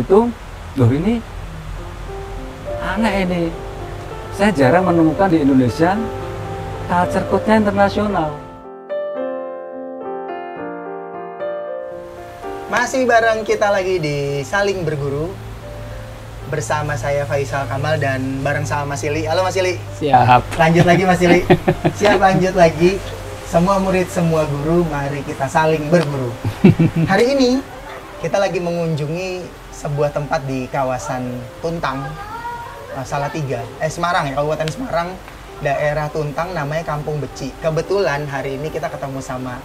itu, loh ini aneh ini. Saya jarang menemukan di Indonesia culture code-nya internasional. Masih bareng kita lagi di Saling Berguru bersama saya Faisal Kamal dan bareng sama Mas Ili. Halo Mas Ili. Siap. Lanjut lagi Mas Ili. Siap, lanjut lagi. Semua murid, semua guru, mari kita saling berguru. Hari ini kita lagi mengunjungi sebuah tempat di kawasan Tuntang, Salatiga, Semarang ya, Kabupaten Semarang, daerah Tuntang, namanya Kampung Beci. Kebetulan hari ini kita ketemu sama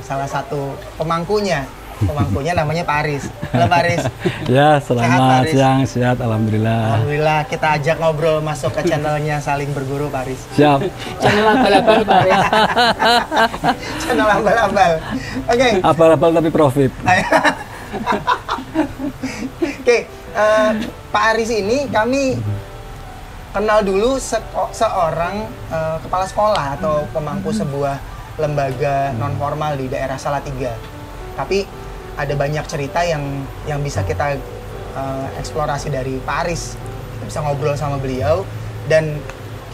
salah satu pemangkunya. Pemangkunya namanya Pak Aris. Halo Pak Aris. Ya, selamat sehat, siang, sehat, alhamdulillah. Alhamdulillah, kita ajak ngobrol masuk ke channelnya Saling Berguru Pak Aris. Siap. Channel abal-abal Pak Aris. Channel abal-abal. Oke. Abal-abal tapi profit. Oke, Pak Aris ini kami kenal dulu seorang kepala sekolah atau pemangku sebuah lembaga non formal di daerah Salatiga. Tapi ada banyak cerita yang bisa kita eksplorasi dari Pak Aris. Kita bisa ngobrol sama beliau dan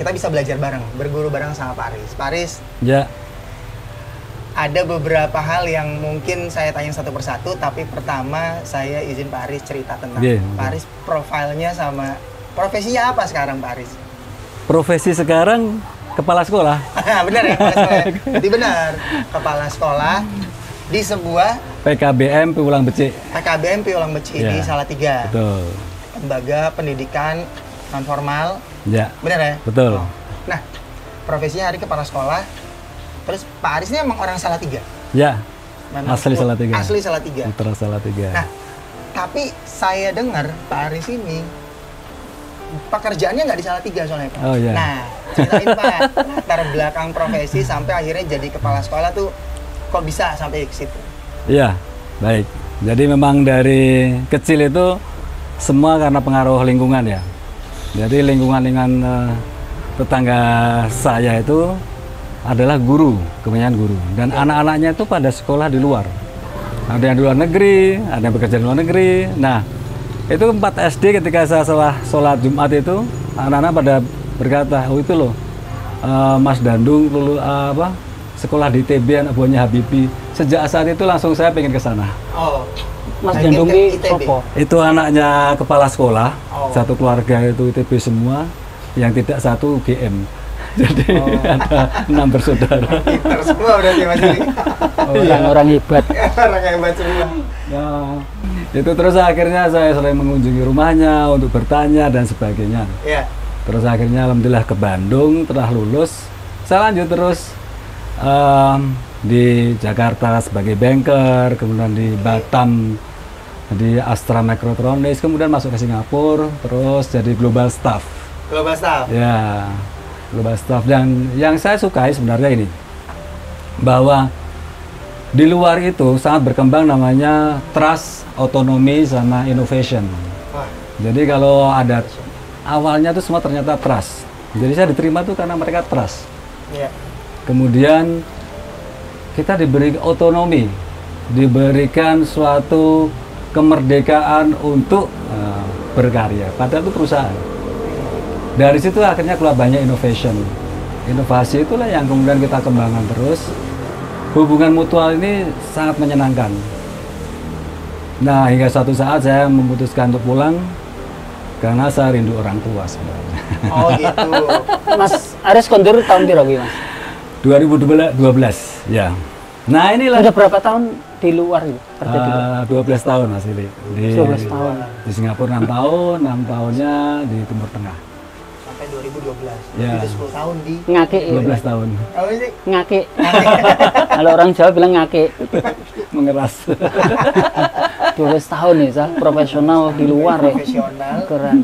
kita bisa belajar bareng, berguru bareng sama Pak Aris. Pak Aris, Ya. ada beberapa hal yang mungkin saya tanya satu persatu, tapi pertama saya izin Pak Aris cerita tentang Pak Aris, profilnya sama profesinya apa sekarang Pak Aris? Profesi sekarang kepala sekolah. Benar ya, kepala sekolah. Jadi benar, kepala sekolah di sebuah PKBM Piulang Becik. PKBM Piulang Becik di Salatiga. Betul. Lembaga pendidikan non formal. Ya. Benar ya? Betul. Oh. Nah, profesinya hari kepala sekolah. Terus Pak Aris ini emang orang Salatiga? Ya. Memang Asli Salatiga. Asli Salatiga. Putra Salatiga. Nah, tapi saya dengar Pak Aris ini pekerjaannya nggak di Salatiga soalnya Pak. Oh iya. Nah, ceritain Pak, latar belakang profesi sampai akhirnya jadi kepala sekolah tuh kok bisa sampai ke situ? Iya, baik. Jadi memang dari kecil itu semua karena pengaruh lingkungan ya. Jadi lingkungan tetangga saya itu adalah guru, kebanyakan guru. Dan anak-anaknya itu pada sekolah di luar. Ada yang di luar negeri, ada yang bekerja di luar negeri. Nah, itu 4 SD ketika saya sholat Jumat itu, anak-anak pada berkata, oh itu loh, Mas Dandung sekolah di TB, anak buahnya Habibie. Sejak saat itu langsung saya pengen ke sana. Oh, Mas Dandung ini sopo? Itu anaknya kepala sekolah, Oh. satu keluarga itu ITB semua, yang tidak satu UGM. Jadi ada 6 bersaudara. pinter semua berarti Mas ini. Orang-orang hebat. Orang hebat semua. Nah, itu terus akhirnya saya sering mengunjungi rumahnya untuk bertanya dan sebagainya. Iya. Terus akhirnya alhamdulillah ke Bandung, telah lulus, saya lanjut terus di Jakarta sebagai banker, kemudian di Batam di Astra Microtronics, kemudian masuk ke Singapura, terus jadi global staff. Global staff. Ya, global staff. Dan yang saya sukai sebenarnya ini, bahwa di luar itu sangat berkembang namanya trust, autonomy, sama innovation. Wah. Jadi kalau ada awalnya itu semua ternyata trust. Jadi saya diterima tuh karena mereka trust. Iya. Kemudian kita diberi otonomi, diberikan suatu kemerdekaan untuk berkarya. Padahal itu perusahaan. Dari situ akhirnya keluar banyak innovation. Inovasi itulah yang kemudian kita kembangkan terus. Hubungan mutual ini sangat menyenangkan. Nah, hingga suatu saat saya memutuskan untuk pulang karena saya rindu orang tua sebenarnya. Oh gitu. Mas Aris kondur tahun piro ki, Mas? 2012 ya. Nah, inilah Udah berapa tahun di luar itu? Kerja di luar? 12 tahun Mas Ili. 12 tahun. Di Singapura 6 tahun, 6 tahunnya di Timur Tengah. Sampai 2012. Ya. Jadi 10 tahun di. Ngake. 12 tahun. Apa sih? Ngake. Kalau orang Jawa bilang ngake. Mengeras. 12 tahun nih, Sah. Profesional di luar ya. Profesional. Keren.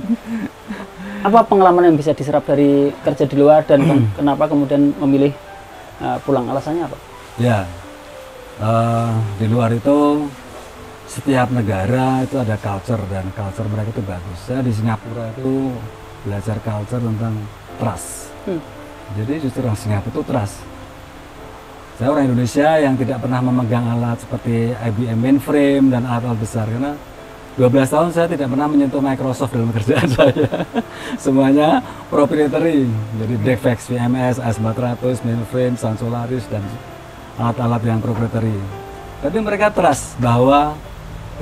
Apa pengalaman yang bisa diserap dari kerja di luar dan kenapa kemudian memilih pulang? Alasannya apa? Ya. Di luar itu setiap negara itu ada culture dan culture mereka itu bagus. Saya di Singapura itu belajar culture tentang trust. Jadi justru orang Singapura itu trust. Saya orang Indonesia yang tidak pernah memegang alat seperti IBM mainframe dan alat-alat besar karena 12 tahun saya tidak pernah menyentuh Microsoft dalam kerjaan saya. Semuanya proprietary. Jadi DevX, VMS, AS400, mainframe, Sun Solaris, dan alat-alat yang proprietary. Tapi mereka trust bahwa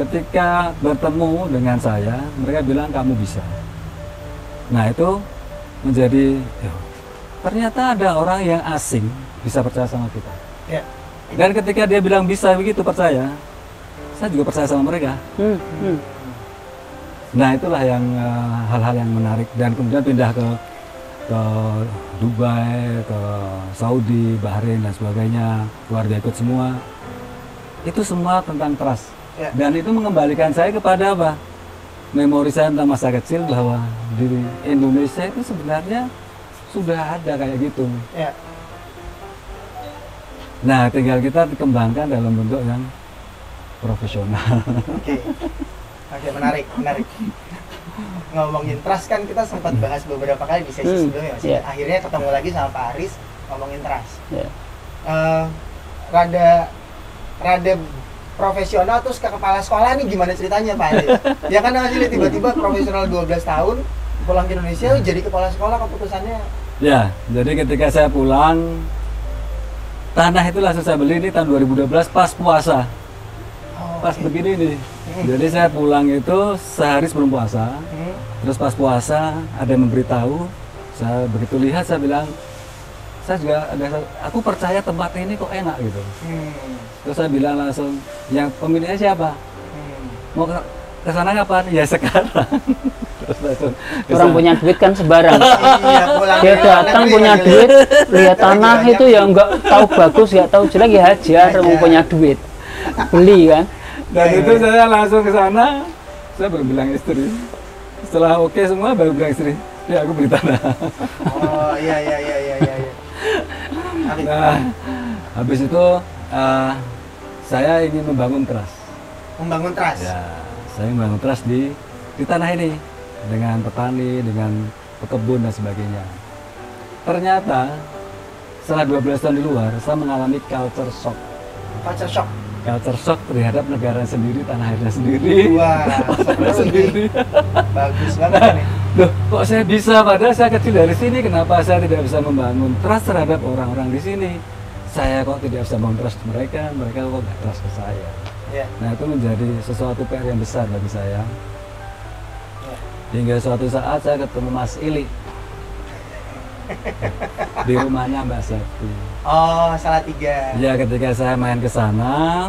ketika bertemu dengan saya, mereka bilang kamu bisa. Nah itu menjadi, ternyata ada orang yang asing bisa percaya sama kita. Ya. Dan ketika dia bilang bisa begitu percaya, saya juga percaya sama mereka. Nah itulah yang hal-hal yang menarik. Dan kemudian pindah ke Dubai, ke Saudi, Bahrain dan sebagainya, keluarga ikut semua. Itu semua tentang trust. Ya. Dan itu mengembalikan saya kepada apa? Memori saya tentang masa kecil bahwa di Indonesia itu sebenarnya sudah ada kayak gitu. Ya. Nah, tinggal kita dikembangkan dalam bentuk yang profesional. Oke. Oke, menarik, menarik. Ngomongin trust kan kita sempat bahas beberapa kali di sesi sebelumnya, Mas. Yeah. Akhirnya ketemu lagi sama Pak Aris ngomongin trust. Yeah. Rada profesional terus ke kepala sekolah nih gimana ceritanya Pak Aris? Ya kan Mas Ili tiba-tiba profesional 12 tahun pulang ke Indonesia jadi kepala sekolah, keputusannya. Ya, jadi ketika saya pulang, tanah itu langsung saya beli ini tahun 2012 pas puasa. Pas oke. begini nih. Jadi saya pulang itu sehari sebelum puasa. Terus pas puasa ada yang memberitahu, saya begitu lihat saya bilang, saya juga aku percaya tempat ini kok enak gitu. Terus saya bilang langsung, yang pemiliknya siapa? Mau ke sana kapan? Ya sekarang. Terus langsung Orang punya duit kan sembarang. Iya, pulang Dia ke datang negeri punya aja. duit, lihat tanah itu ya nggak tahu bagus, nggak tahu jelek ya hajar, mau Hajar. punya duit, beli kan. Dan itu saya langsung ke sana, saya baru bilang istri. Setelah oke semua baru bilang istri, ya aku beli tanah. Oh iya. Oke. Nah, habis itu saya ingin membangun trust. Membangun trust. Ya, saya membangun trust di tanah ini dengan petani, dengan pekebun dan sebagainya. Ternyata setelah 12 tahun di luar, saya mengalami culture shock. Culture shock. Culture shock terhadap negara sendiri, tanah airnya sendiri, Wah, orang seru sendiri. nih. Bagus banget ini. Loh, kok saya bisa? Padahal saya kecil dari sini, kenapa saya tidak bisa membangun trust terhadap orang-orang di sini? Saya kok tidak bisa membangun trust mereka kok nggak trust ke saya. Ya. Nah itu menjadi sesuatu PR yang besar bagi saya. Ya. Hingga suatu saat saya ketemu Mas Ili di rumahnya Mbak Septi. Oh, Salatiga. Ya ketika saya main ke sana,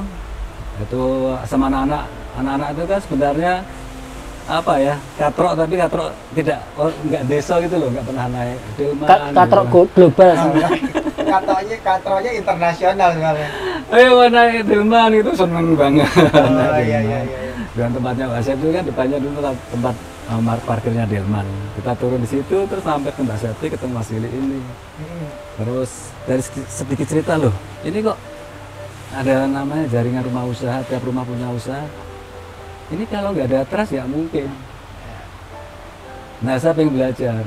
itu sama anak-anak itu kan sebenarnya apa ya, katrok, tapi katrok tidak, nggak desa gitu loh, nggak pernah naik delman. Katrok gitu. global. Katronya internasional sebenarnya. Ayo naik delman itu seneng banget. Oh Naik iya. delman. Dan tempatnya Mbak Septi kan depannya dulu tempat parkirnya delman. Kita turun di situ terus sampai ke Mbak Septi ketemu Mas Ili ini. Terus dari sedikit cerita loh, ini kok ada namanya jaringan rumah usaha, tiap rumah punya usaha. Ini kalau nggak ada trust ya mungkin. Nah saya pengen belajar,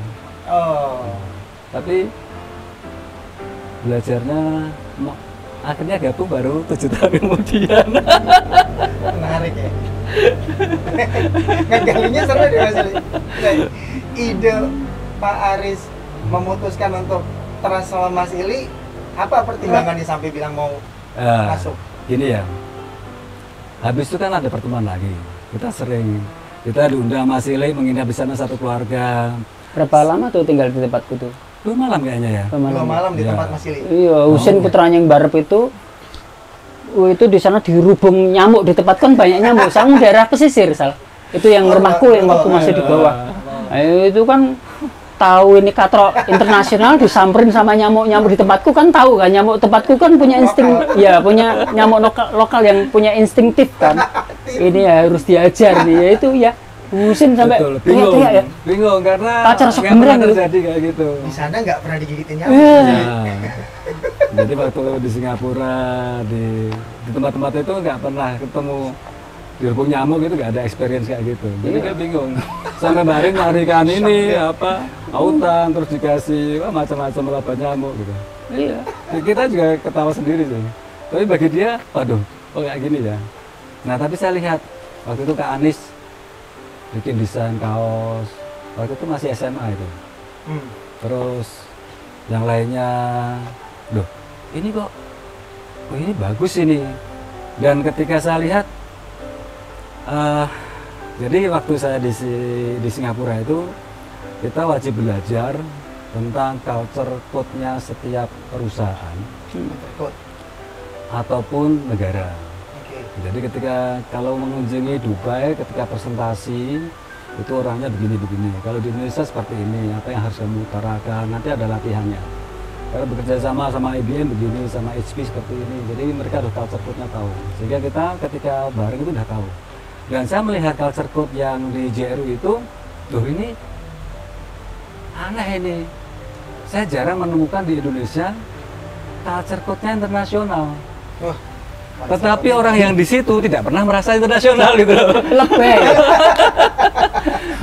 Oh. tapi belajarnya akhirnya gabung baru 7 tahun kemudian. Menarik ya. Ngegalinya seru deh Mas Ali. Nah, ide Pak Aris memutuskan untuk trust sama Mas Ili, apa pertimbangannya sampai bilang mau masuk? Gini ya, habis itu kan ada pertemuan lagi. Kita diundang Mas Ili menginap di sana satu keluarga. Berapa lama tuh tinggal di tempatku tuh? 2 malam kayaknya ya. 2 2 malam di Ya. tempat Mas Ili. Iya, Husin putranya yang barep itu di sana dirubung nyamuk, di tempat kan banyak nyamuk. Sang daerah pesisir, Sal. Itu yang rumahku yang waktu masih di bawah. Nah, itu kan tahu ini katrok internasional disamperin sama nyamuk-nyamuk di tempatku kan tahu kan, nyamuk tempatku kan punya insting, ya punya nyamuk lokal yang punya instinktif kan. Ini ya harus diajar nih, ya itu ya. Husin sampai Betul, bingung, teriak-teriak ya. bingung karena Pacar sok nggak pernah beneran gitu. terjadi kayak gitu. Di sana nggak pernah digigitin nyamuk. Nah, jadi waktu di Singapura di tempat-tempat itu nggak pernah ketemu dirubung nyamuk gitu, nggak ada experience kayak gitu. Jadi dia bingung. Sampai kemarin melarikan ini apa autan terus dikasih macam-macam obat nyamuk gitu. Iya. Kita juga ketawa sendiri sih. Tapi bagi dia, waduh, oh kayak gini ya. Nah tapi saya lihat waktu itu Kak Anies bikin desain kaos. Waktu itu masih SMA itu. Terus yang lainnya, loh ini kok, oh ini bagus ini. Dan ketika saya lihat, jadi waktu saya di Singapura itu, kita wajib belajar tentang culture code-nya setiap perusahaan ataupun negara. Jadi ketika kalau mengunjungi Dubai, ketika presentasi itu orangnya begini-begini. Kalau di Indonesia seperti ini, apa yang harus kamu utarakan, nanti ada latihannya. Kalau bekerja sama IBM begini, sama HP seperti ini. Jadi mereka udah culture code-nya tahu. Sehingga kita ketika bareng itu udah tahu. Dan saya melihat culture code yang di JRU itu, loh ini aneh ini. Saya jarang menemukan di Indonesia culture code-nya internasional. Tetapi orang yang di situ tidak pernah merasa internasional gitu. Lebih.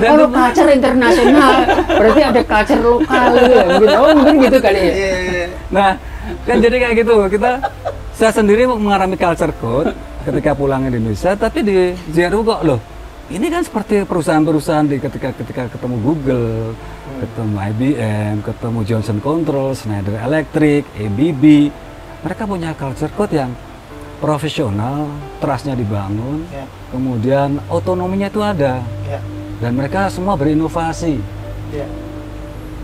Kalau culture internasional, berarti ada culture lokal ya, gitu. Oh, mungkin gitu kali ya. Nah, kan jadi kayak gitu. Saya sendiri mengalami culture code ketika pulang ke Indonesia, tapi di JRU kok loh. Ini kan seperti perusahaan-perusahaan ketika ketemu Google, ketemu IBM, ketemu Johnson Controls, Schneider Electric, ABB, mereka punya culture code yang profesional, trustnya dibangun, kemudian otonominya itu ada, dan mereka semua berinovasi.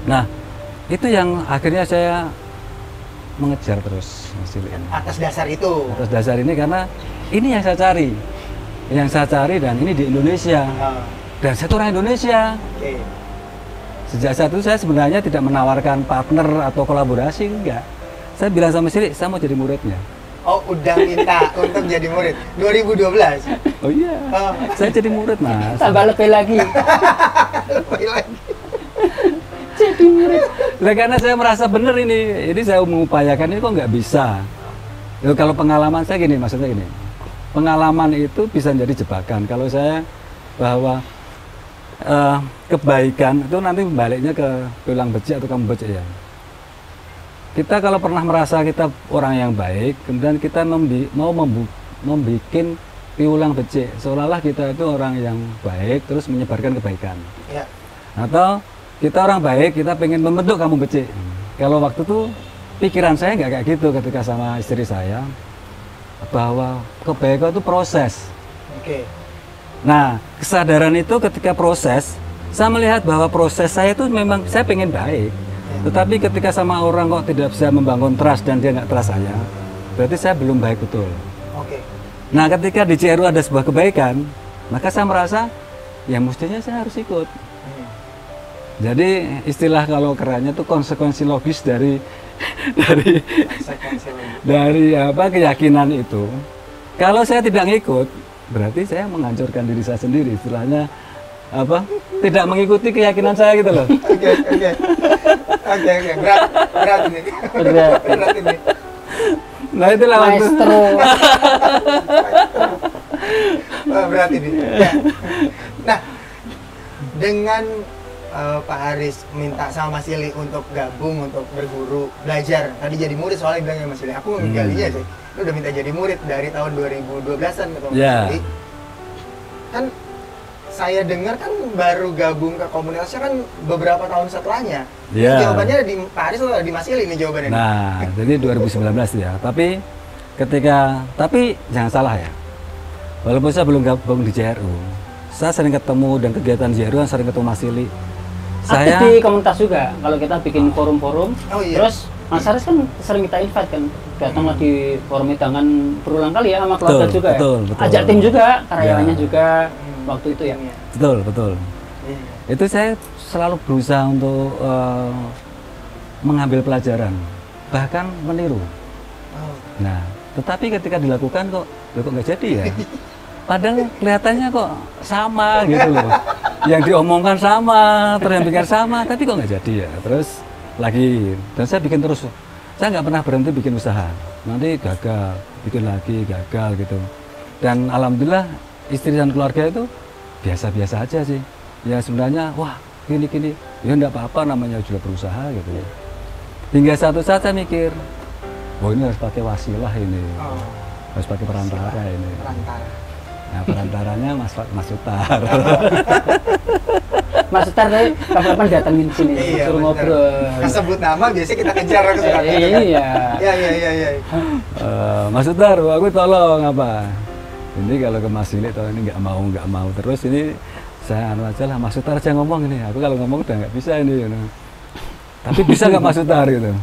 Nah, itu yang akhirnya saya mengejar terus hasil ini. Atas dasar itu. Atas dasar ini karena ini yang saya cari, dan ini di Indonesia, dan saya tuh orang Indonesia. Sejak saat itu saya sebenarnya tidak menawarkan partner atau kolaborasi, enggak. Saya bilang sama Sili, saya mau jadi muridnya. Oh, udah minta untuk jadi murid 2012. Oh iya, saya jadi murid Mas. Tambah lebih lagi. Lebih lagi. Jadi murid. Nah, karena saya merasa benar ini saya mengupayakan ini kok nggak bisa. Ya, kalau pengalaman saya gini, maksudnya gini, pengalaman itu bisa jadi jebakan. Kalau saya bahwa kebaikan itu nanti baliknya ke tulang becek atau kamu becek ya. Kita kalau pernah merasa kita orang yang baik, kemudian kita mau membuat piulang becek, seolah-olah kita itu orang yang baik, terus menyebarkan kebaikan. Ya. Atau kita orang baik, kita pengen membentuk kamu becek. Kalau waktu itu pikiran saya nggak kayak gitu ketika sama istri saya, bahwa kebaikan itu proses. Nah, kesadaran itu ketika proses, saya melihat bahwa proses saya itu memang saya pengen baik. Tetapi ketika sama orang kok tidak bisa membangun trust dan dia nggak trust saya, berarti saya belum baik betul. Nah, ketika di JRU ada sebuah kebaikan, maka saya merasa ya mestinya saya harus ikut. Jadi istilah kalau kerennya itu konsekuensi logis dari keyakinan itu. Kalau saya tidak ngikut, berarti saya menghancurkan diri saya sendiri. Istilahnya tidak mengikuti keyakinan saya gitu loh. Oke, berat ini. Berat ini. Nah, itulah Maestro. Berat ini. Ya. Nah, dengan Pak Haris minta sama Mas Ili untuk gabung, untuk berguru, belajar. Tadi jadi murid soalnya bilangnya Mas Ili. Aku menggalinya sih. Lu udah minta jadi murid dari tahun 2012-an ketemu Mas Ili. Kan saya dengar kan baru gabung ke komunitasnya kan beberapa tahun setelahnya. Jawabannya di Pak Haris atau di Mas Ili ini jawabannya? Nah, jadi 2019 ya. Tapi jangan salah ya. Walaupun saya belum gabung di JRU, saya sering ketemu dan kegiatan JRU sering ketemu Mas Ili. Aktif di komunitas juga. Kalau kita bikin forum-forum, terus Mas Haris kan sering kita invite kan, datanglah di forum hidangan berulang kali ya sama keluarga juga ya. Betul. Ajak tim juga, karyawannya juga waktu itu ya. Betul. Itu saya selalu berusaha untuk mengambil pelajaran, bahkan meniru. Nah, tetapi ketika dilakukan kok nggak jadi ya. Padahal kelihatannya kok sama gitu loh. Yang diomongkan sama, terus yang pikir sama, tapi kok nggak jadi ya. Terus lagi, dan saya bikin terus. Saya nggak pernah berhenti bikin usaha. Nanti gagal, bikin lagi, gagal gitu. Dan alhamdulillah istri dan keluarga itu biasa-biasa aja sih. Ya sebenarnya, wah gini, ya nggak apa-apa namanya juga berusaha gitu ya. Hingga satu saat saya mikir, ini harus pakai wasilah ini. Harus pakai perantara ini. Nah, perantaranya Mas Sutar. Mas Sutar tadi kapan-kapan datengin sini, Iya, suruh bener. ngobrol. Kesebut nama biasanya kita kejar ke surat. Iya. Iya. Mas Sutar, aku tolong apa? Ini kalau ke Mas Silik, ini nggak mau terus ini saya anu aja lah, Mas Sutar aja ngomong ini. Aku kalau ngomong udah nggak bisa ini. Tapi bisa nggak Mas Sutar gitu?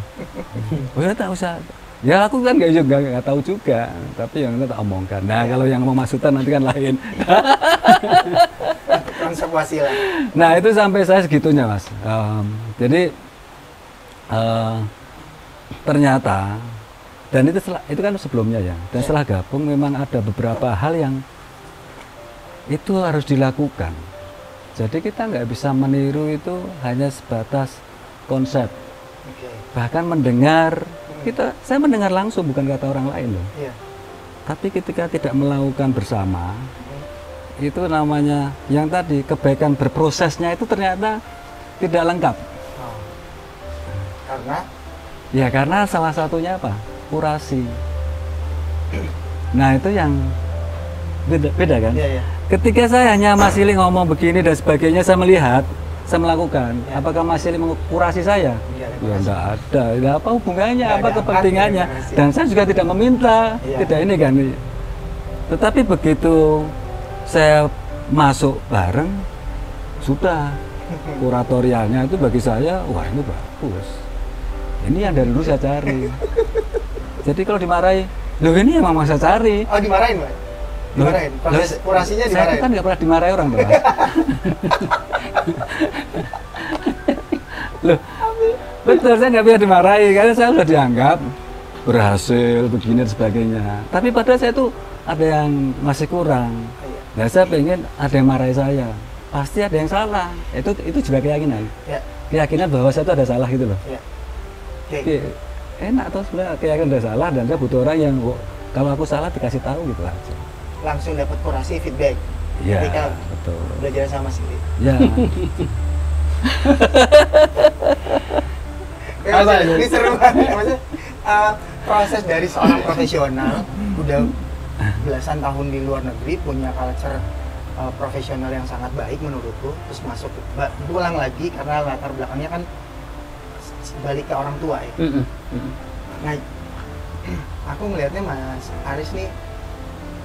Oh ya tak usah. Ya aku kan nggak tahu juga, tapi yang itu tak omongkan. Nah kalau yang mau Mas Sutar nanti kan lain. Konsep wasilah. Nah itu sampai saya segitunya Mas. Jadi ternyata dan itu kan sebelumnya ya. Dan setelah gabung memang ada beberapa hal yang itu harus dilakukan. Jadi kita nggak bisa meniru itu hanya sebatas konsep. Oke. Bahkan mendengar saya mendengar langsung bukan kata orang lain loh. Iya. Tapi ketika tidak melakukan bersama, itu namanya yang tadi kebaikan berprosesnya itu ternyata tidak lengkap. Oh. Karena Ya karena salah satunya apa? Kurasi. Nah itu yang beda kan? iya. Ketika saya hanya Mas Silik ngomong begini dan sebagainya, saya melihat, saya melakukan. Ya. Apakah Mas Silik mengkurasi saya? Iya, Ya enggak ada. Ya, apa hubungannya? Nggak Apa ada kepentingannya? apa-apa, ya, Dan saya juga tidak meminta. Iya. Tidak ini kan. Tetapi begitu saya masuk bareng, sudah kuratorialnya itu bagi saya, wah ini bagus. Ini yang dari dulu saya cari. Jadi kalau dimarahi, loh ini yang memang saya cari. Oh, dimarahin, Pak? Dimarahin. Proses kurasinya Saya dimarahin. kan nggak pernah dimarahi orang tuh, Mas. Loh, betul saya nggak pernah dimarahi karena saya sudah dianggap berhasil begini dan sebagainya. Tapi padahal saya tuh ada yang masih kurang. Nah, saya pengen ada yang marahi saya. Pasti ada yang salah. Itu juga keyakinan. Ya. Keyakinan bahwa saya tuh ada salah gitu loh. Ya. Oke. Oke, enak tuh sebenarnya keyakinan ada salah dan saya butuh orang yang kalau aku salah dikasih tahu gitu aja. Langsung dapat kurasi feedback. Iya, Ketika betul. belajar sama Silik. Ya. Ini seru banget. Maksudnya, proses dari seorang profesional udah belasan tahun di luar negeri, punya culture profesional yang sangat baik menurutku, terus masuk pulang lagi karena latar belakangnya kan balik ke orang tua ya. Nah, aku melihatnya Mas Aris nih,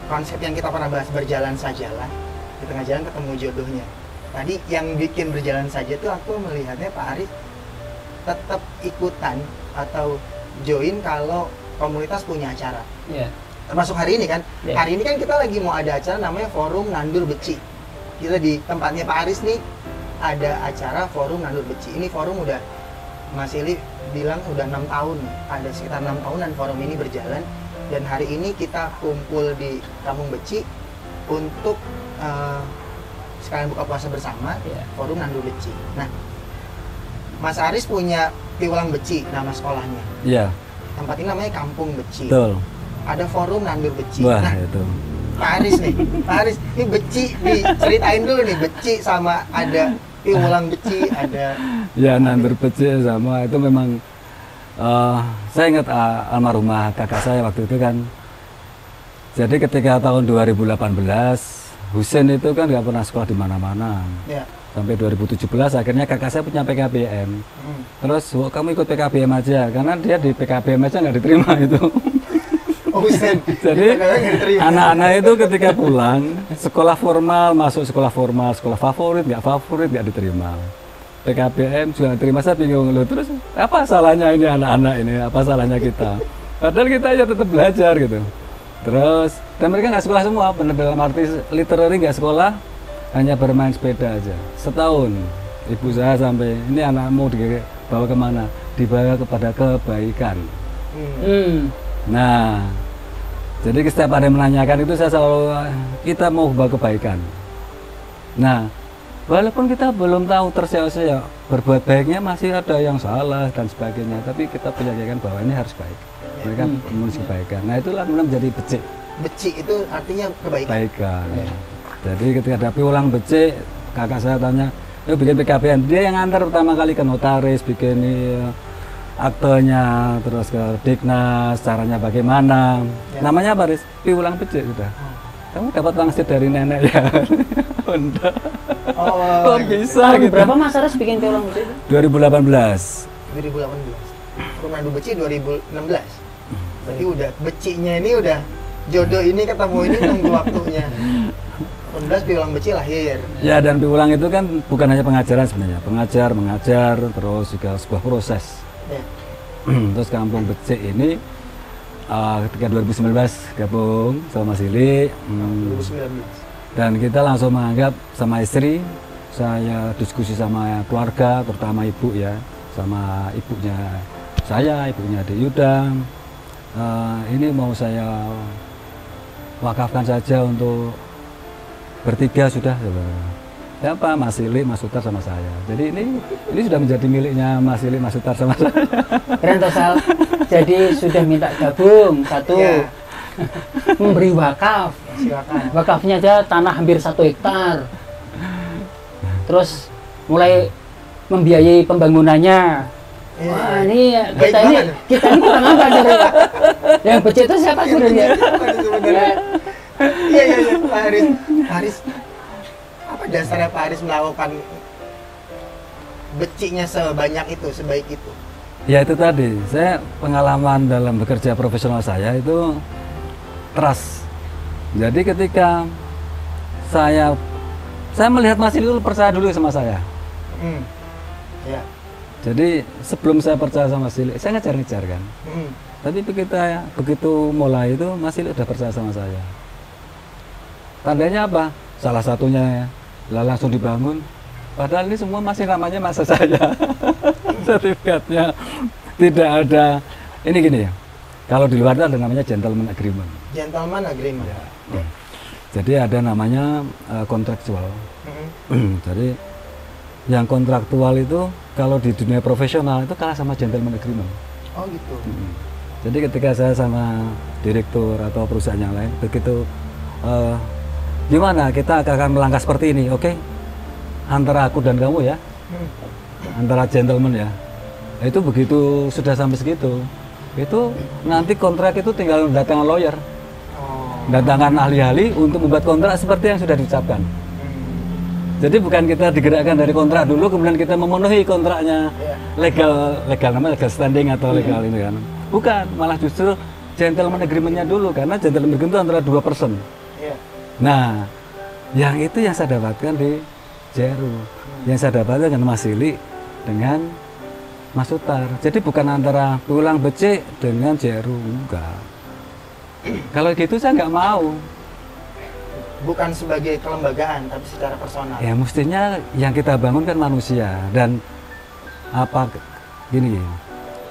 konsep yang kita pernah bahas berjalan sajalah, di tengah jalan ketemu jodohnya. Tadi yang bikin berjalan saja tuh aku melihatnya Pak Aris tetap ikutan atau join kalau komunitas punya acara. Iya. Termasuk hari ini kan. Yeah. Hari ini kan kita lagi mau ada acara namanya Forum Nandur Beci. Kita di tempatnya Pak Aris nih ada acara Forum Nandur Beci. Ini forum udah Mas Silik bilang udah 6 tahun. Ada sekitar 6 tahunan forum ini berjalan. Dan hari ini kita kumpul di Kampung Beci untuk sekalian buka puasa bersama. Yeah. Forum Nandur Beci. Nah, Mas Aris punya Piulang Beci nama sekolahnya. Iya, Tempat ini namanya Kampung Beci. betul. Ada forum nandur beci. Wah, Nah, itu. Pak Aris nih, Pak Aris, ini beci diceritain dulu nih, beci sama ada piulang beci, ada. Ya, nandur beci sama itu memang saya ingat almarhumah kakak saya waktu itu kan. Jadi ketika tahun 2018, Husein itu kan nggak pernah sekolah di mana-mana. Ya. Sampai 2017 akhirnya kakak saya punya PKBM. Terus, "Wah, kamu ikut PKBM aja," karena dia di PKBM aja nggak diterima itu. Oh, Husein. Jadi anak-anak itu ketika pulang sekolah formal, masuk sekolah formal, sekolah favorit nggak diterima. PKBM juga nggak diterima, saya bingung loh. Terus apa salahnya ini anak-anak ini? Apa salahnya kita? Padahal kita aja tetap belajar gitu. Terus dan mereka nggak sekolah semua, benar dalam arti literary nggak sekolah, hanya bermain sepeda aja. Setahun ibu saya sampai ini anakmu dibawa kemana? Dibawa kepada kebaikan. Nah, jadi setiap ada yang menanyakan itu saya selalu kita mau bawa kebaikan. Nah, walaupun kita belum tahu terseok-seok berbuat baiknya masih ada yang salah dan sebagainya, tapi kita punya keyakinan bahwa ini harus baik. Mereka menuju kebaikan. Nah, itulah kemudian menjadi becik. Beci itu artinya kebaikan. Kebaikan. Jadi ketika ada piulang becik, kakak saya tanya, "Yuk bikin PKBM." Dia yang antar pertama kali ke notaris, bikin aktenya, terus ke Diknas, caranya bagaimana. Namanya apa, Riz? Piulang becik sudah. kamu dapat wangsit dari nenek ya? Enggak. Oh, Kok bisa Tahun gitu? berapa Mas Aras bikin pialang beci itu? 2018. 2018. Rumah Beci 2016. Berarti udah becinya ini udah jodoh ini ketemu ini nunggu waktunya. 18 pialang beci lahir. Ya, dan piulang itu kan bukan hanya pengajaran sebenarnya, mengajar, terus juga sebuah proses. Ya. Terus Kampung Becik ini ketika 2019 gabung sama Mas Ili, 2019. dan kita langsung menganggap sama istri, saya diskusi sama keluarga, terutama ibu ya, sama ibunya saya, ibunya Adik Yuda, ini mau saya wakafkan saja untuk bertiga sudah. Siapa? Mas Ili, Mas Sutar sama saya. Jadi ini sudah menjadi miliknya Mas Ili, Mas Sutar sama saya. Keren toh Sal. Jadi sudah minta gabung satu. Iya. Memberi wakaf. Silakan. Wakafnya aja tanah hampir 1 hektar. Terus mulai membiayai pembangunannya. Iya. Wah, ini Baik banget. kita ini kurang apa sebenarnya? Yang becik itu siapa sebenarnya? Sebenarnya. Iya, Pak Haris. Pak Haris, apa dasarnya Pak Haris melakukan beciknya sebanyak itu, sebaik itu? Ya itu tadi, saya pengalaman dalam bekerja profesional saya itu trust. Jadi ketika saya melihat Mas Ili itu percaya dulu sama saya. Ya. Jadi sebelum saya percaya sama Mas Ili, saya ngejar-ngejar kan. Tapi begitu mulai itu Mas Ili udah percaya sama saya. Tandanya apa? Salah satunya lah langsung dibangun. Padahal ini semua masih namanya masa saya. Sertifikatnya tidak ada. Ini gini ya. Kalau di luar itu ada namanya gentleman agreement. Gentleman agreement. Ya. Jadi ada namanya kontraktual. Jadi yang kontraktual itu kalau di dunia profesional itu kalah sama gentleman agreement. Oh gitu. Jadi ketika saya sama direktur atau perusahaan yang lain, begitu gimana kita akan melangkah seperti ini, oke? Antara aku dan kamu ya, antara gentleman ya. Nah, itu begitu sudah sampai segitu, itu nanti kontrak itu tinggal datang lawyer, datangkan ahli-ahli untuk membuat kontrak seperti yang sudah diucapkan. Jadi bukan kita digerakkan dari kontrak dulu, kemudian kita memenuhi kontraknya legal namanya legal standing atau legal ini kan. Bukan, malah justru gentleman agreement-nya dulu, karena gentleman agreement itu antara 2 person. Nah, yang itu yang saya dapatkan di Jeru, yang saya dapatkan dengan Mas Ili dengan Mas Sutar. Jadi bukan antara piulang becik dengan Jeru, enggak. Kalau gitu saya nggak mau. Bukan sebagai kelembagaan, tapi secara personal. Ya mestinya yang kita bangun kan manusia, dan apa gini,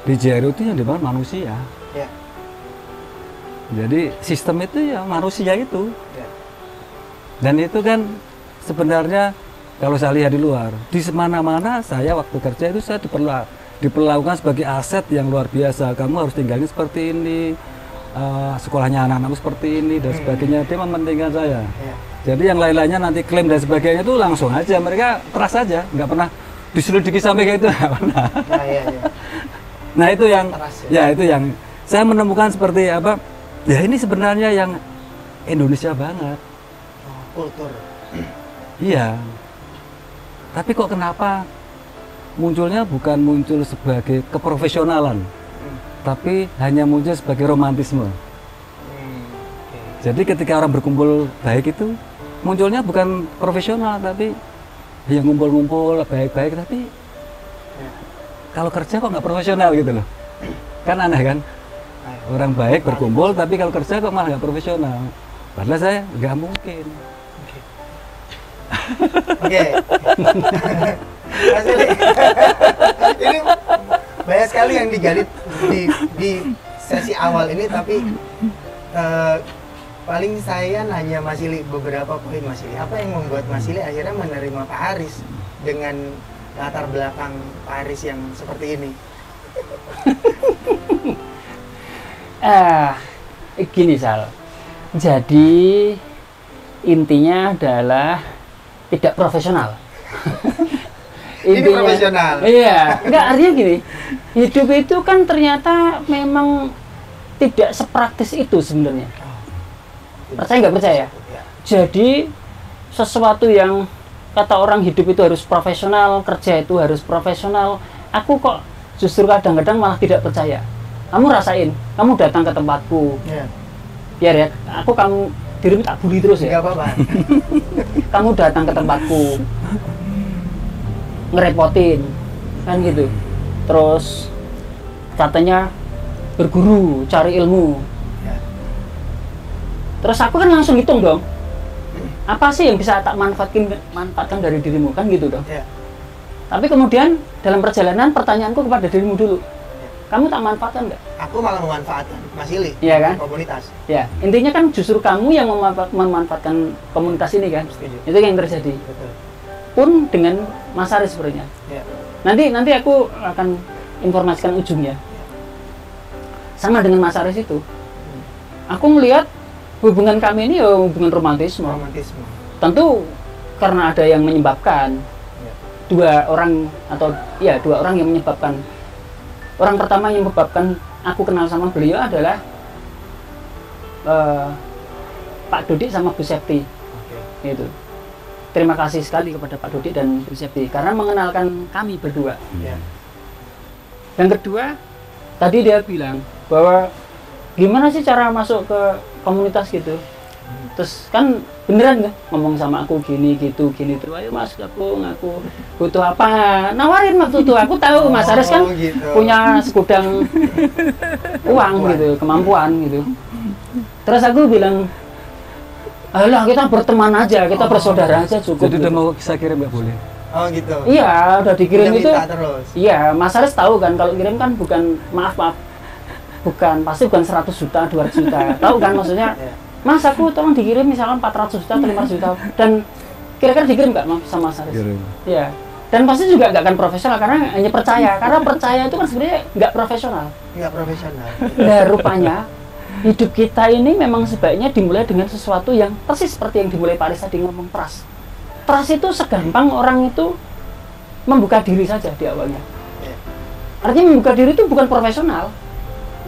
di Jeru itu yang dibangun manusia. Ya. Jadi sistem itu ya manusia itu. Ya. Dan itu kan sebenarnya kalau saya lihat di luar, di mana-mana saya waktu kerja itu saya diperlakukan sebagai aset yang luar biasa. Kamu harus tinggalin seperti ini, sekolahnya anak-anakmu seperti ini dan sebagainya. Dia mementingkan saya. Ya. Jadi yang lain-lainnya nanti klaim dan sebagainya itu langsung aja, mereka trust aja, nggak pernah diselidiki sampai kayak itu, nggak pernah. Nah, ya. Nah itu yang, Trust, ya itu yang saya menemukan seperti apa? Ya ini sebenarnya yang Indonesia banget. Kultur. Iya. Tapi kok kenapa munculnya bukan muncul sebagai keprofesionalan, tapi hanya muncul sebagai romantisme. Jadi ketika orang berkumpul baik itu munculnya bukan profesional, tapi yang ngumpul-ngumpul baik-baik, tapi kalau kerja kok nggak profesional gitu loh. Kan aneh kan? Orang baik berkumpul, tapi kalau kerja kok malah nggak profesional. Padahal saya nggak mungkin. Oke. Mas Ili, ini banyak sekali yang digali di sesi awal ini, tapi paling saya nanya Mas Ili beberapa poin. Mas Ili, apa yang membuat Mas Ili akhirnya menerima Pak Haris dengan latar belakang Pak Haris yang seperti ini? Gini Sal, jadi intinya adalah tidak profesional. Ini profesional. Iya, enggak, artinya gini, hidup itu kan ternyata memang tidak sepraktis itu sebenarnya. Percaya nggak percaya? jadi sesuatu yang kata orang hidup itu harus profesional, kerja itu harus profesional. Aku kok justru kadang-kadang malah tidak percaya. Kamu rasain, kamu datang ke tempatku, biar ya, kamu dirimu tak bully terus ya. Nggak apa-apa. Kamu datang ke tempatku, ngerepotin, kan gitu. Terus katanya berguru, cari ilmu. Ya. Terus aku kan langsung hitung dong, apa sih yang bisa tak manfaatkan dari dirimu, kan gitu dong. Ya. Tapi kemudian dalam perjalanan pertanyaanku kepada dirimu dulu, kamu tak manfaatkan nggak? Aku malah memanfaatkan Mas Ili, Iya kan? komunitas. Ya, intinya kan justru kamu yang memanfaatkan komunitas ini kan. Setuju. Itu yang terjadi. Betul. Pun dengan Mas Aris sebenarnya. Ya. Nanti aku akan informasikan ujungnya. Sama dengan Mas Aris itu. Aku melihat hubungan kami ini ya hubungan romantisme. Romantisme. Tentu karena ada yang menyebabkan. Ya. Dua orang yang menyebabkan. Orang pertama yang menyebabkan aku kenal sama beliau adalah Pak Dodi sama Bu Septi. Itu. Terima kasih sekali kepada Pak Dodi dan Bu Septi karena mengenalkan kami berdua. Ya. Yang kedua, tadi dia bilang bahwa gimana sih cara masuk ke komunitas gitu. Terus kan beneran nggak ngomong sama aku gini gitu gini tuh, ayo Mas gabung, aku butuh apa, nawarin waktu itu. Aku tahu Mas Aris kan gitu. punya segudang uang gitu, kemampuan gitu. Terus aku bilang, alah kita berteman aja, kita bersaudara aja cukup. Jadi gitu. udah mau saya kirim nggak boleh? Oh gitu. Iya, udah dikirim Udah itu. minta terus. Iya, Mas Aris tahu kan kalau kirim kan bukan pasti bukan 100 juta, 200 juta. Tahu kan maksudnya? Ya. Mas, aku tolong dikirim misalkan 400 juta atau 500 juta. Dan kira-kira dikirim nggak sama Mas Aris? Kirim. Iya. Dan pasti juga nggak akan profesional karena hanya percaya. Karena percaya itu kan sebenarnya nggak profesional. Nggak profesional. Nah, rupanya hidup kita ini memang sebaiknya dimulai dengan sesuatu yang persis seperti yang dimulai Pak Aris tadi ngomong, trust. Trust itu segampang orang itu membuka diri saja di awalnya. Ya. Artinya membuka diri itu bukan profesional.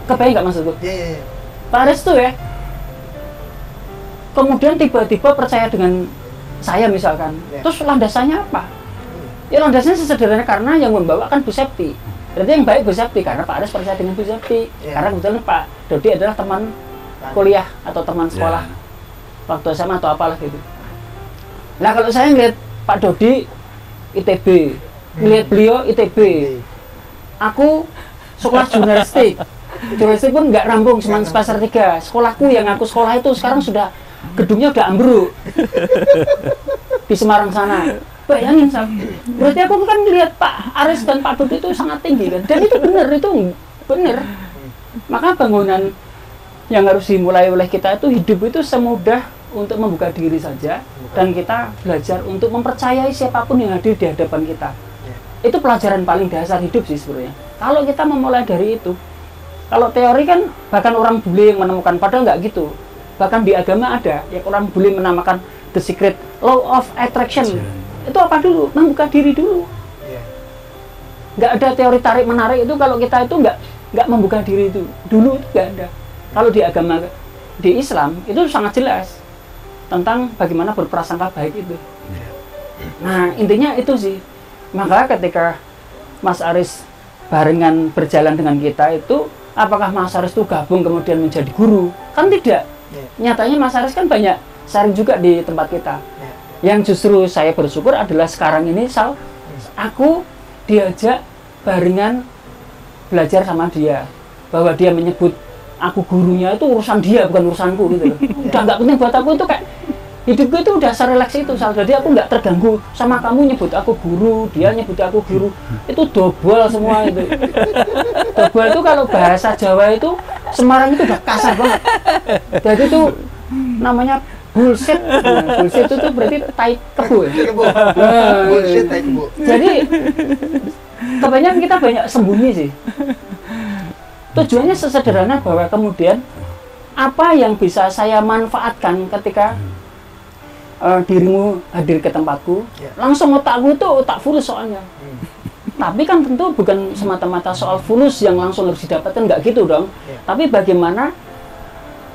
Kebayang nggak maksudku? Ya. Pak Aris tuh ya, kemudian tiba-tiba percaya dengan saya misalkan. Ya. Terus landasannya apa? Ya landasannya sesederhana karena yang membawa kan Bu Septi. Berarti yang baik Bu Septi karena Pak Aris percaya dengan Bu Septi. Ya. Karena kebetulan Pak Dodi adalah teman kuliah atau teman sekolah waktu SMA atau apalah gitu. Nah kalau saya ngeliat Pak Dodi ITB, ngeliat beliau ITB, aku sekolah jurnalistik. Jurnalistik pun nggak rampung, cuma semester 3. Sekolahku yang aku sekolah itu sekarang sudah gedungnya udah ambruk di Semarang sana. Bayangin, berarti aku kan lihat Pak Aris dan Pak Dodi itu sangat tinggi kan, dan itu benar. Maka bangunan yang harus dimulai oleh kita itu hidup itu semudah untuk membuka diri saja dan kita belajar untuk mempercayai siapapun yang hadir di hadapan kita. Itu pelajaran paling dasar hidup sih sebenarnya. Kalau kita memulai dari itu, kalau teori kan bahkan orang bule yang menemukan, padahal nggak gitu. Bahkan di agama ada yang orang bule menamakan the secret law of attraction. Itu apa dulu? Membuka diri dulu. Nggak ada teori tarik menarik itu kalau kita itu nggak membuka diri itu dulu, itu nggak ada. Kalau di agama di Islam itu sangat jelas tentang bagaimana berprasangka baik itu. Nah intinya itu sih. Maka ketika Mas Aris barengan berjalan dengan kita itu, apakah Mas Aris itu gabung kemudian menjadi guru? Kan tidak. Nyatanya Mas Aris kan banyak sharing juga di tempat kita. Yang justru saya bersyukur adalah sekarang ini aku diajak barengan belajar sama dia, bahwa dia menyebut aku gurunya itu urusan dia bukan urusanku gitu loh. Udah nggak penting buat aku, itu kayak hidupku itu udah serelaks itu. Jadi aku nggak terganggu sama kamu nyebut aku guru, dia nyebut aku guru, itu dobol semua itu. Dobol itu kalau bahasa Jawa itu Semarang itu udah kasar banget. Jadi itu namanya bullshit. Nah, bullshit itu tuh berarti tai kebo ya? Bullshit tai kebo. Jadi kebanyakan kita banyak sembunyi sih. Tujuannya sesederhana bahwa kemudian apa yang bisa saya manfaatkan ketika dirimu hadir ke tempatku, langsung otakku itu otak fulus soalnya. Tapi kan tentu bukan semata-mata soal fulus yang langsung harus didapatkan, nggak gitu dong. Tapi bagaimana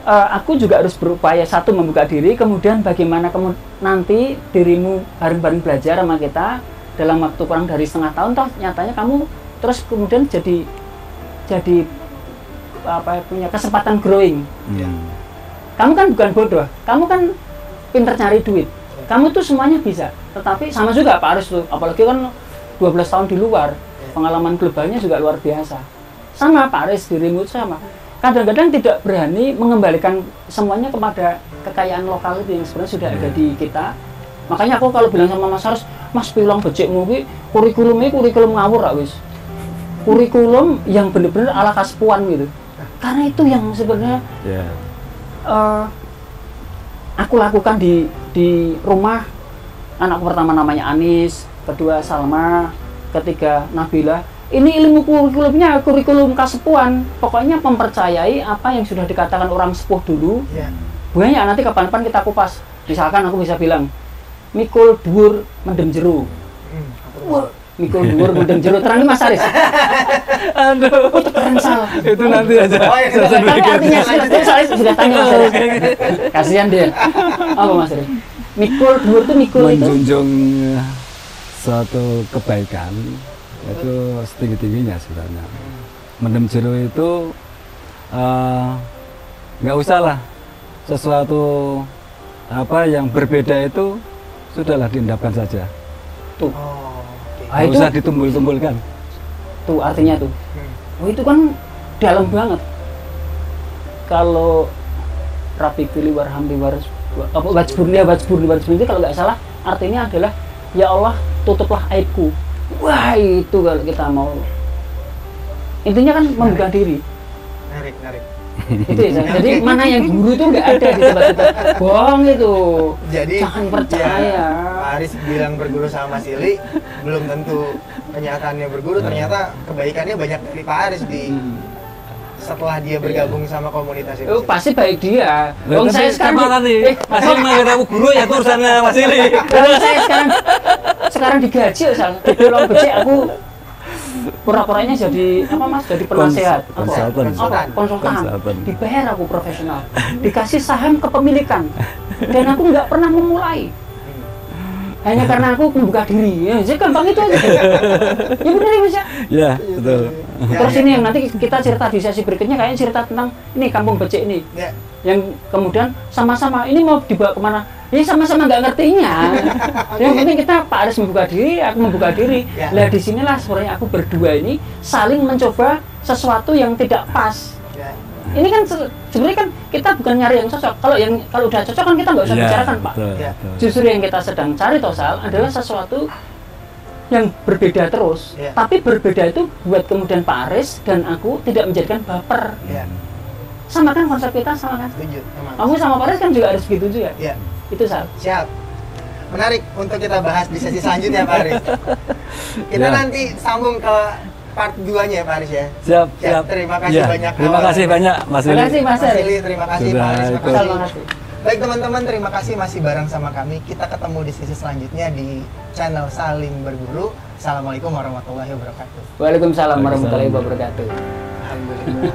aku juga harus berupaya satu membuka diri, kemudian bagaimana nanti dirimu bareng-bareng belajar sama kita dalam waktu kurang dari setengah tahun, toh nyatanya kamu terus kemudian jadi punya kesempatan growing. Kamu kan bukan bodoh, kamu kan pinter cari duit, kamu tuh semuanya bisa. Tetapi sama juga Pak Aris tuh, apalagi kan 12 tahun di luar, pengalaman globalnya juga luar biasa. Sama Pak Aris, dirimu sama. Kadang-kadang tidak berani mengembalikan semuanya kepada kekayaan lokal itu yang sebenarnya sudah ada di kita. Makanya aku kalau bilang sama Mas Aris, Mas pilang becikmu ki kurikulumnya kurikulum ngawur lah wis. Kurikulum yang benar-benar ala kaspuan gitu. Karena itu yang sebenarnya aku lakukan di rumah. Anakku pertama namanya Anis, kedua Salma, ketiga Nabila. Ini ilmu kurikulumnya kurikulum kasepuan. Pokoknya mempercayai apa yang sudah dikatakan orang sepuh dulu. Banyak nanti kapan-kapan kita kupas. Misalkan aku bisa bilang, mikul dhuwur mendem jero. Mikul dhuwur mendem jero. Terang Mas Aris. Aduh, Itu keren salah. itu nanti aja. Tapi artinya Mas Aris sudah tanya Mas Aris. Kasihan dia. Apa Mas Aris? Mikul dhuwur itu mikul itu Menjunjung suatu kebaikan itu setinggi-tingginya sebenarnya. Mendem jero itu nggak usah lah sesuatu apa yang berbeda itu sudahlah diendapkan saja. tuh. Nggak usah ditumbul-tumbulkan. Tuh artinya tuh. Oh itu kan dalam banget. Kalau Rapi Pilih Warhamdi Waras Wajburni itu kalau nggak salah artinya adalah ya Allah tutuplah aibku. Wah itu kalau kita mau intinya kan membuka diri. Narik. Itu ya, jadi mana yang guru itu nggak ada di tempat kita. Bohong itu. Jadi jangan percaya. Pak Aris bilang berguru sama Mas Ili, belum tentu kenyataannya berguru. Ternyata kebaikannya banyak dari Pak Aris setelah dia bergabung sama komunitas itu. Oh, pasti baik dia. Wong saya sekarang masih manggil aku guru ya itu urusannya Mas Ili. Wong saya sekarang digaji asal didorong becek aku pura-puranya jadi apa Mas? Jadi penasehat, konsultan. Dibayar aku profesional. Dikasih saham kepemilikan. Dan aku nggak pernah memulai. Hanya karena aku membuka diri. Ya, jadi gampang itu aja. Ya benar ya Mas ya? Ya, betul. Terus ini yang nanti kita cerita di sesi berikutnya kayaknya cerita tentang ini kampung becek ini. Yang kemudian sama-sama ini mau dibawa kemana? Ya sama-sama nggak ngertinya. Yang penting kita Pak Aris membuka diri, aku membuka diri. Lah di sinilah sebenarnya aku berdua ini saling mencoba sesuatu yang tidak pas. Ini kan sebenarnya kan kita bukan nyari yang cocok. Kalau udah cocok kan kita nggak usah bicarakan Pak. Betul. Justru yang kita sedang cari Tosal adalah sesuatu yang berbeda terus. Tapi berbeda itu buat kemudian Pak Aris dan aku tidak menjadikan baper. Sama kan konsep kita sama kan? Setuju. Kamu sama Pak Aris kan juga harus begitu juga. Itu Sal. Siap. Menarik untuk kita bahas di sesi selanjutnya Pak Aris. Kita nanti sambung ke part 2-nya ya Pak Aris ya. Siap. Terima kasih banyak. Terima kasih banyak Mas Ili. Terima kasih Mas Mas Aris. Ili, terima kasih Sudah Pak Aris. ikut. Terima kasih. Baik teman-teman, terima kasih masih bareng sama kami. Kita ketemu di sesi selanjutnya di channel Saling Berguru. Assalamualaikum warahmatullahi wabarakatuh. Waalaikumsalam warahmatullahi wabarakatuh. Alhamdulillah.